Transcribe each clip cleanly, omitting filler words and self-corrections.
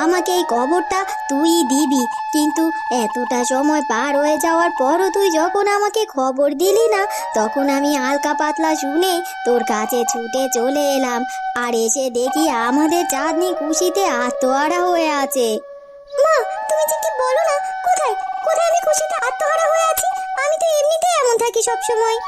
আমাকে এই খবরটা তুই দিবি, কিন্তু এতটা সময় পার হয়ে যাওয়ার পরও তুই যখন আমাকে খবর দিলি না, তখন আমি হালকা পাতলা শুনে তোর কাছে ছুটে চলে এলাম। আর এসে দেখি আমাদের চাঁদনি খুশিতে আত্মহারা হয়ে আছে। মা, তুমি যে কি বলো না, কোথায় কোথায় আমি খুশিতে আত্মহারা হয়ে আছি? আমি তো এমনিতেই এমন থাকি সব সময়।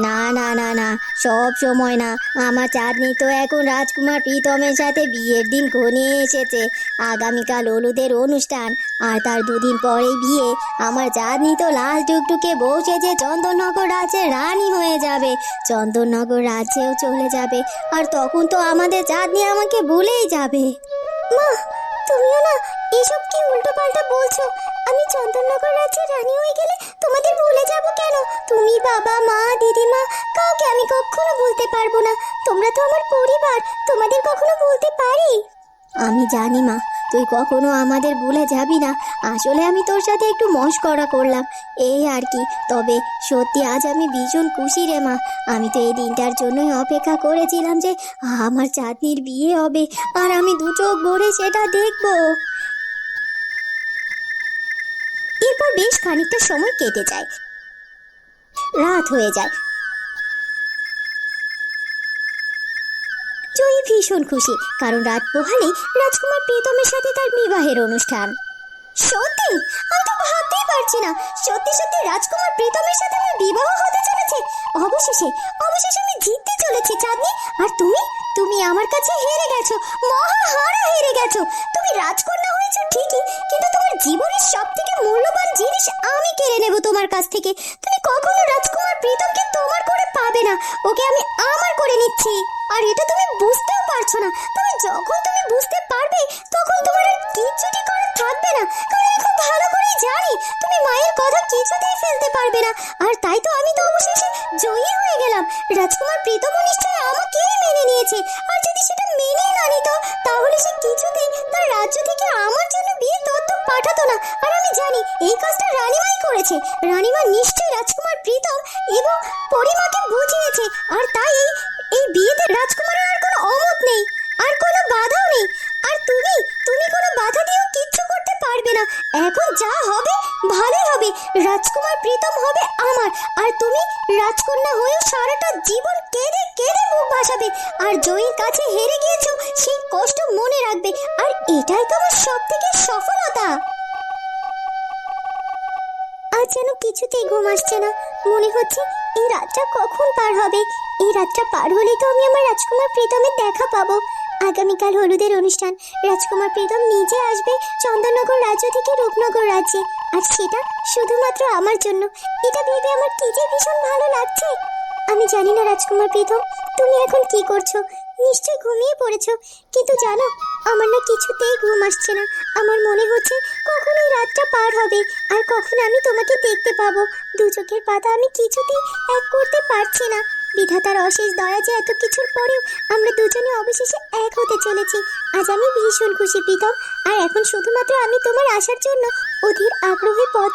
না না না না, সব সময় না। আমার চাঁদনি তো এখন রাজকুমার প্রীতমের সাথে বিয়ের দিন ঘনিয়ে এসেছে। আগামীকাল হলুদের অনুষ্ঠান, আর তার দুদিন পরেই বিয়ে। আমার চাঁদনি তো লাল টুকটুকে বউ সেজে চন্দননগর রাজ্যের রানী হয়ে যাবে, চন্দননগর রাজ্যেও চলে যাবে। আর তখন তো আমাদের চাঁদনি আমাকে ভুলেই যাবে। মা, তুমিও না এসব কি উল্টো পাল্টা বলছো? আমি চন্দননগর রাজ্যের রানী হয়ে গেলে তোমাদের ভুলে যাব কেন? তুমি, বাবা, মা, দিদিমা, কাউকে আমি কখনো ভুলতে পারবো না। তোমরা তো আমার পরিবার, তোমাদের কখনো ভুলতে পারি? আমি জানি মা, তুই কখনো আমাদের ভুলে যাবি না। আসলে আমি তোর সাথে একটু মশকরা করলাম, এই আর কি। তবে সত্যি আজ আমি ভীষণ খুশি রে মা। আমি তো এই দিনটার জন্যই অপেক্ষা করেছিলাম যে আমার চাঁদনির বিয়ে হবে, আর আমি দু চোখ ভরে সেটা দেখবো। এরপর বেশ খানিকটা সময় কেটে যায়, রাত হয়ে যায়। জয়ী ভীষণ খুশি, কারণ রাত পোহালেই রাজকুমার প্রীতমের সাথে তার বিবাহের অনুষ্ঠান। সত্যি, আমি তো ভাবতেই পারছি না। সত্যি সত্যি রাজকুমার প্রীতমের সাথে আমার বিবাহ হতে চলেছে। অবশেষে অবশেষে আমি জিততে চলেছি চাঁদনি। আর তুমি তুমি আমার কাছে হেরে গেছো, মহাহারা হেরে গেছো। তুমি রাজকন্যা হয়েছো ঠিকই, কিন্তু তোমার জীবনের সবথেকে মূল্যবান জিনিস আমি কেড়ে নেব তোমার কাছ থেকে। তুমি কখনো রাজকুমার প্রীতমকে তোমার করে পাবে না, ওকে আমি আমার করে নিচ্ছি। আর এটা তুমি বুঝতেও পারছো না। তুমি বুঝতে পারবে, তখন তোমার আর কিচ্ছুটি করার থাকবে না। কারণ আমি খুব ভালো করেই জানি তুমি মায়ের কথা কিছুতেই ফেলতে পারবে না। আর তাই তো আমি তো অবশেষে জয়ী হয়ে গেলাম। রাজকুমার প্রীতম নিশ্চয়ই আমাকেই মেনে নিয়েছে। আর যদি সেটা মেনে না নিত, তাহলে সে কিছুতেই তার রাজ্য থেকে আমার জন্য বিয়ের তত্ত্ব পাঠাতো না। আর আমি জানি এই কাজটা রানীমাই করেছে। রানীমা নিশ্চয়ই রাজকুমার প্রীতম এবং পরিমাকে বুঝিয়েছে। আর তাই এই বিয়েতে রাজকুমারের আর কোনো অমত নেই, আর কোনো বাধাও নেই। আর তুমি তুমি কোনো বাধা দিয়েও কিচ্ছু করতে পারবে না। এখন যা হবে ভালোই হবে। রাজকুমার প্রীতম হবে আমার, আর তুমি রাজকন্যা হয়েও সারাটা জীবন কেঁদে কেঁদে মুখ ভাসাবে। আর জয়ীর কাছে হেরে গিয়েছো সেই কষ্ট মনে রাখবে। আর এটাই তোমার সবথেকে সফলতা। আজ যেন কিছুতেই ঘুম আসছে না। মনে হচ্ছে এই রাতটা কখন পার হবে। এই রাতটা পার হলেই তো আমি আমার রাজকুমার প্রীতমের দেখা পাবো। আগামীকাল হলুদের অনুষ্ঠান, রাজকুমার প্রীতম নিজে আসবে চন্দননগর রাজ্য থেকে রূপনগর রাজ্যে। আর সেটা শুধুমাত্র আমার জন্য। এটা ভেবে আমার কি যে ভীষণ ভালো লাগছে। আমি জানি না রাজকুমার প্রীতম, তুমি এখন কি করছো? নিশ্চয়ই ঘুমিয়ে পড়েছো। কিন্তু জানো, আমার না কিছুতেই ঘুম আসছে না। আমার মনে হচ্ছে কখন এই রাতটা পার হবে, আর কখন আমি তোমাকে দেখতে পাবো। দু চোখের পাতা আমি কিছুতেই এক করতে পারছি না। বিধাতার অশেষ দয়া যে এত কিছুর পরেও আমরা দুজনে অবশেষে এক হতে চলেছি। আজ আমি ভীষণ খুশি প্রীতম। আর এখন শুধুমাত্র আমি তোমার আসার জন্য অধীর আগ্রহে পথ